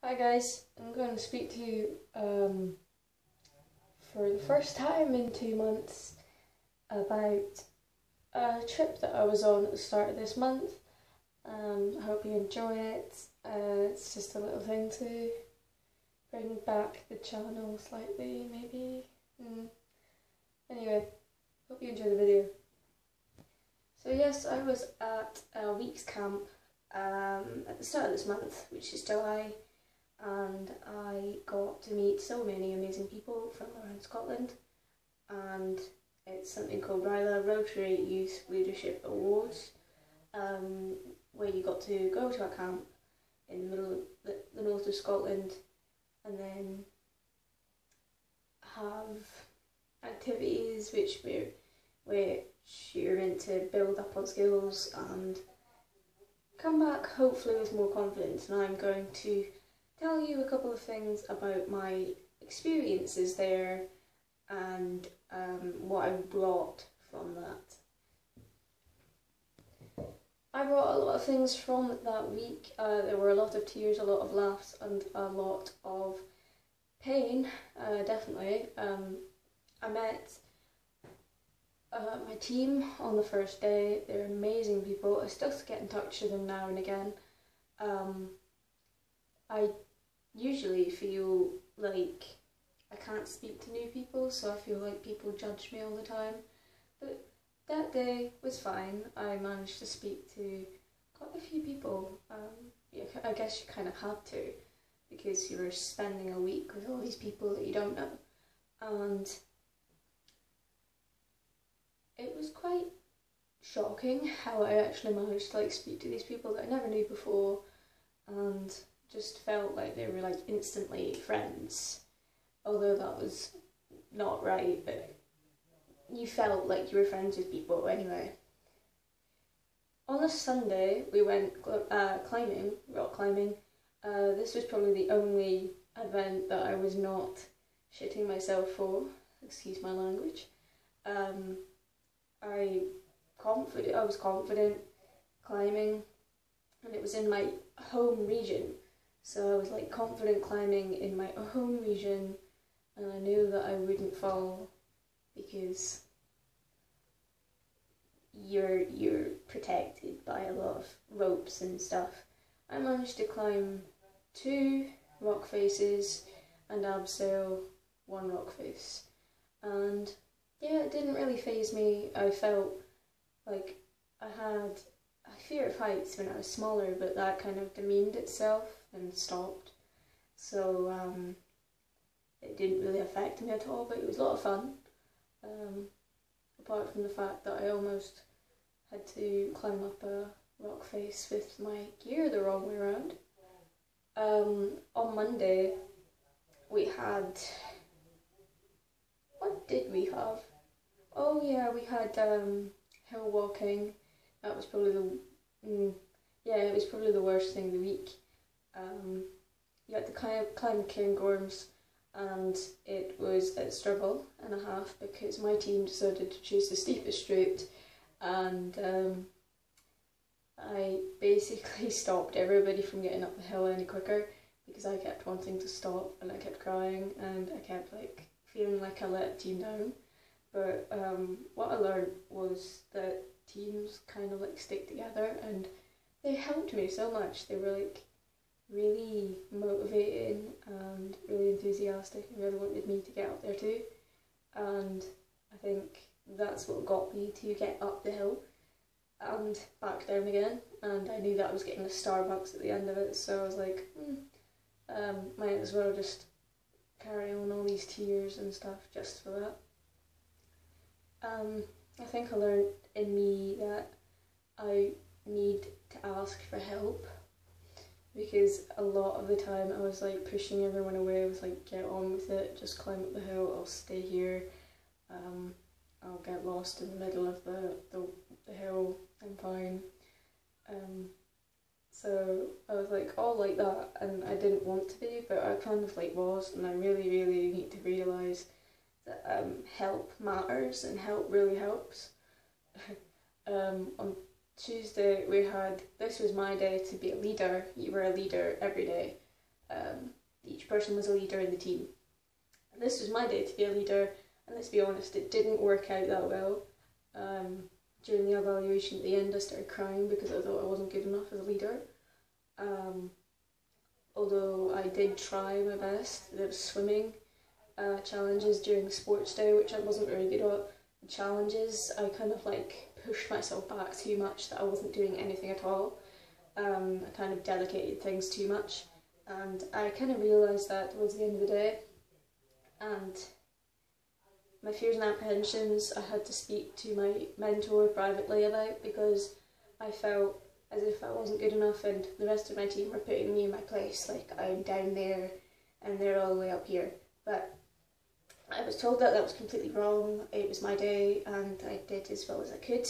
Hi guys, I'm going to speak to you for the first time in 2 months about a trip that I was on at the start of this month. I hope you enjoy it. It's just a little thing to bring back the channel slightly, maybe. Anyway, hope you enjoy the video. So yes, I was at a week's camp at the start of this month, which is July. And I got to meet so many amazing people from around Scotland, and it's something called RYLA, Rotary Youth Leadership Awards, where you got to go to a camp in the north of Scotland and then have activities which you're meant to build up on skills and come back hopefully with more confidence. And I'm going to tell you a couple of things about my experiences there and what I brought from that. I brought a lot of things from that week. There were a lot of tears, a lot of laughs and a lot of pain, definitely. I met my team on the first day. They're amazing people. I still get in touch with them now and again. I usually feel like I can't speak to new people, so I feel like people judge me all the time. But that day was fine. I managed to speak to quite a few people. Yeah, I guess you kind of had to, because you were spending a week with all these people that you don't know. And it was quite shocking how I actually managed to speak to these people that I never knew before, and just felt like they were instantly friends, although that was not right, but you felt like you were friends with people anyway. On a Sunday we went climbing, rock climbing. This was probably the only event that I was not shitting myself for, excuse my language. I was confident climbing, and it was in my home region. So I was confident climbing in my home region, and I knew that I wouldn't fall because you're protected by a lot of ropes and stuff. I managed to climb 2 rock faces and abseil 1 rock face, and yeah, it didn't really faze me. I felt like I had a fear of heights when I was smaller, but that kind of demeaned itself and stopped. So it didn't really affect me at all, but it was a lot of fun. Apart from the fact that I almost had to climb up a rock face with my gear the wrong way around. On Monday we had... what did we have? Oh yeah, we had hill walking. That was probably it was probably the worst thing of the week. You had to climb Cairngorms, and it was a struggle and a half because my team decided to choose the steepest route, and I basically stopped everybody from getting up the hill any quicker because I kept wanting to stop, and I kept crying, and I kept feeling like I let the team down. But what I learned was that teams kind of stick together, and they helped me so much. They were really motivating and really enthusiastic and really wanted me to get up there too. And I think that's what got me to get up the hill and back down again. And I knew that I was getting a Starbucks at the end of it, so I was like, might as well just carry on all these tears and stuff just for that. I think I learned in me that I need to ask for help, because a lot of the time I was pushing everyone away. I was get on with it, just climb up the hill, I'll stay here, I'll get lost in the middle of the hill, I'm fine. So I was all like that, and I didn't want to be, but I kind of was, and I really, really need to realise that help matters and help really helps. On Tuesday this was my day to be a leader. You were a leader every day, each person was a leader in the team. And this was my day to be a leader, and let's be honest, it didn't work out that well. During the evaluation at the end, I started crying because I thought I wasn't good enough as a leader. Although I did try my best. There was swimming challenges during sports day, which I wasn't very good at. The challenges, I kind of like pushed myself back too much, that I wasn't doing anything at all. I kind of delegated things too much, and I kind of realised that towards the end of the day. And my fears and apprehensions I had to speak to my mentor privately about, because I felt as if I wasn't good enough and the rest of my team were putting me in my place, like I'm down there and they're all the way up here. But I was told that that was completely wrong. It was my day and I did as well as I could.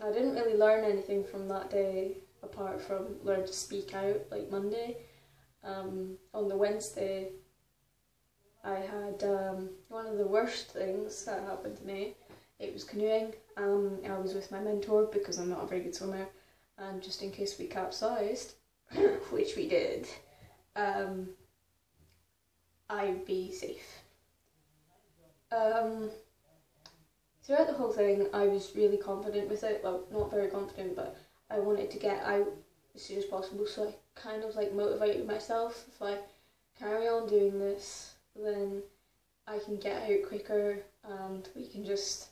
I didn't really learn anything from that day apart from learn to speak out, like Monday. On the Wednesday I had one of the worst things that happened to me. It was canoeing. I was with my mentor because I'm not a very good swimmer, and just in case we capsized, which we did, I'd be safe. Throughout the whole thing I was really confident with it. Well, not very confident, but I wanted to get out as soon as possible, so I kind of like motivated myself. If I carry on doing this, then I can get out quicker and we can just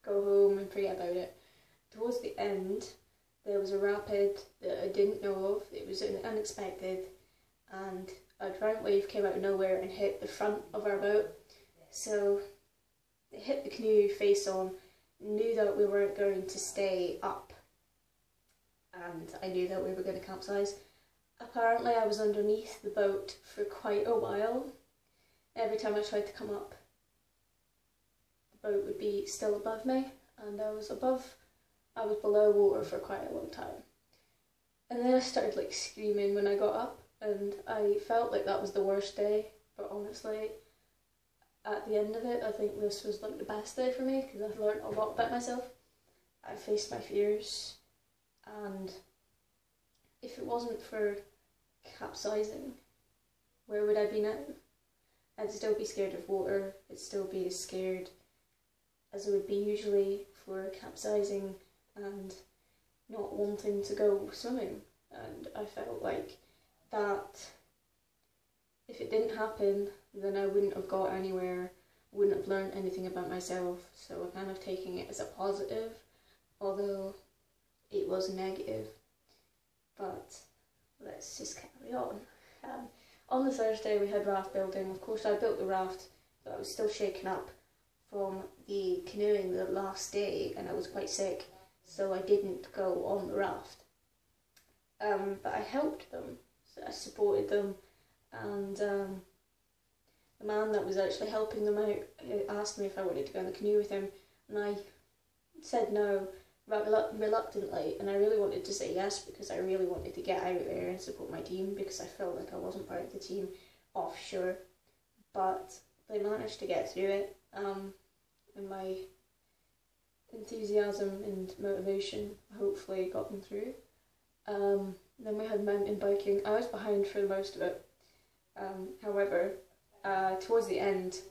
go home and forget about it. Towards the end, there was a rapid that I didn't know of. It was unexpected, and a giant wave came out of nowhere and hit the front of our boat. So it hit the canoe face on, knew that we weren't going to stay up, and I knew that we were going to capsize. Apparently I was underneath the boat for quite a while. Every time I tried to come up, the boat would be still above me, and I was below water for quite a long time. And then I started like screaming when I got up, and I felt like that was the worst day, but honestly, at the end of it, I think this was like the best day for me, because I learned a lot about myself. I faced my fears, and if it wasn't for capsizing, where would I be now? I'd still be scared of water. I'd still be as scared as I would be usually for capsizing and not wanting to go swimming. And I felt like that if it didn't happen, then I wouldn't have got anywhere, wouldn't have learned anything about myself. So I'm kind of taking it as a positive, although it was negative. But let's just carry on. On the Thursday we had raft building. Of course I built the raft, but I was still shaken up from the canoeing the last day and I was quite sick, so I didn't go on the raft. But I helped them, so I supported them, and the man that was actually helping them out asked me if I wanted to go on the canoe with him, and I said no, reluctantly, and I really wanted to say yes because I really wanted to get out there and support my team, because I felt like I wasn't part of the team offshore. But they managed to get through it, and my enthusiasm and motivation hopefully got them through. Then we had mountain biking. I was behind for most of it. However, towards the end,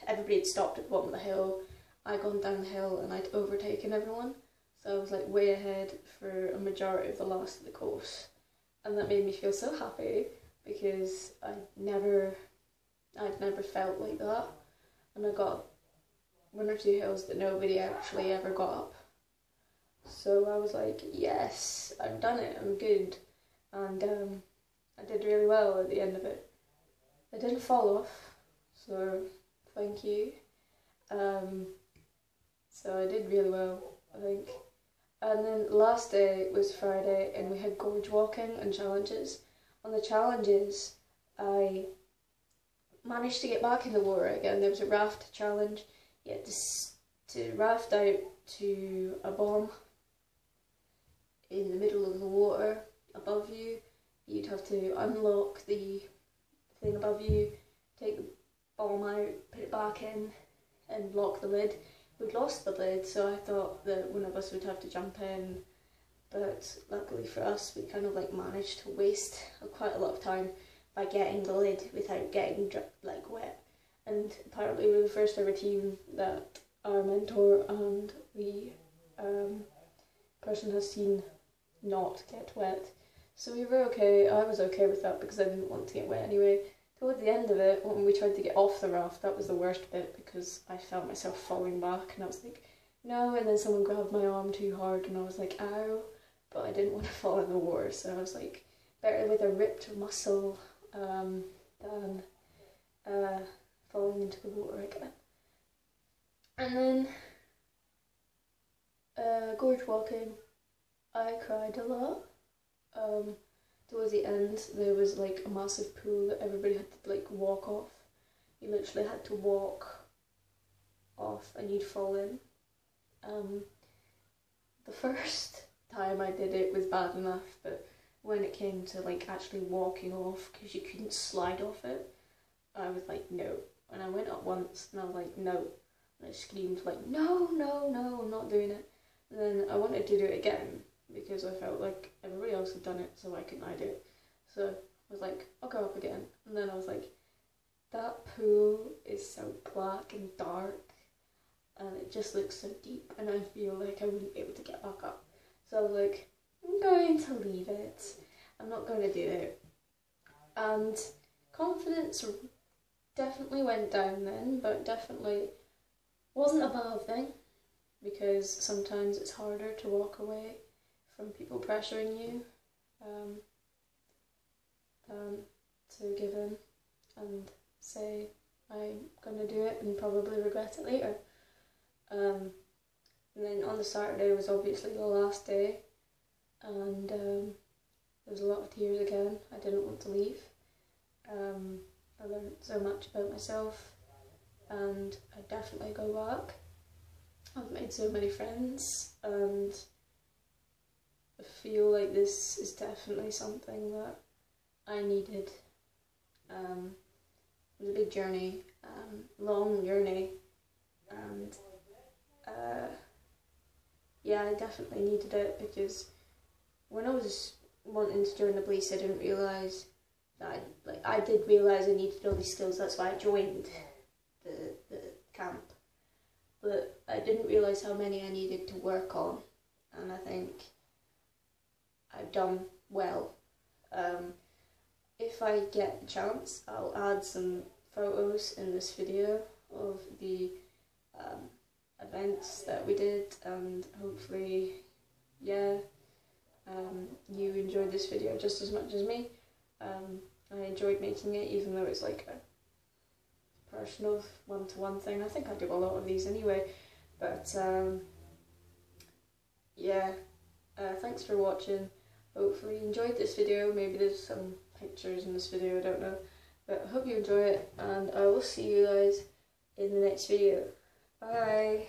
everybody had stopped at the bottom of the hill. I'd gone down the hill and I'd overtaken everyone, so I was like way ahead for a majority of the last of the course, and that made me feel so happy because I'd never felt like that, and I got one or two hills that nobody actually ever got up. So I was like, yes, I've done it, I'm good, and I did really well at the end of it. I didn't fall off, so thank you. So I did really well, I think. And then last day was Friday and we had gorge walking and challenges. On the challenges, I managed to get back in the water again. There was a raft challenge. You had to raft out to a bomb in the middle of the water above you. You'd have to unlock the thing above you, take the bomb out, put it back in, and lock the lid. We'd lost the lid, so I thought that one of us would have to jump in, but luckily for us we kind of like managed to waste quite a lot of time by getting the lid without getting like wet. And apparently we're the first ever team that our mentor and the person has seen not get wet. So we were okay. I was okay with that because I didn't want to get wet anyway. Toward the end of it, when we tried to get off the raft, that was the worst bit because I felt myself falling back and I was like, no, and then someone grabbed my arm too hard and I was like, ow, but I didn't want to fall in the water, so I was like, better with a ripped muscle than falling into the water again. And then gorge walking, I cried a lot. Towards the end there was like a massive pool that everybody had to like walk off. You literally had to walk off and you'd fall in. The first time I did it was bad enough, but when it came to like actually walking off, because you couldn't slide off it, I was like, no. And I went up once and I was like, no. And I screamed like, no, no, no, I'm not doing it. And then I wanted to do it again because I felt like everybody else had done it, so why couldn't I do it? So I was like, I'll go up again. And then I was like, that pool is so black and dark and it just looks so deep and I feel like I wouldn't be able to get back up. So I was like, I'm going to leave it. I'm not going to do it. And confidence definitely went down then, but definitely wasn't a bad thing because sometimes it's harder to walk away from people pressuring you to give in and say, I'm going to do it and probably regret it later. And then on the Saturday was obviously the last day, and there was a lot of tears again. I didn't want to leave. I learned so much about myself and I'd definitely go back. I've made so many friends and I feel like this is definitely something that I needed. It was a big journey, long journey, and yeah, I definitely needed it because when I was wanting to join the police, I didn't realise that I did realise I needed all these skills. That's why I joined the camp, but I didn't realise how many I needed to work on, and I think I've done well. If I get the chance, I'll add some photos in this video of the events that we did, and hopefully, yeah, you enjoyed this video just as much as me. I enjoyed making it, even though it's like a personal one-to-one thing. I think I do a lot of these anyway, but yeah, thanks for watching. Hopefully you enjoyed this video. Maybe there's some pictures in this video, I don't know, but I hope you enjoy it, and I will see you guys in the next video. Bye!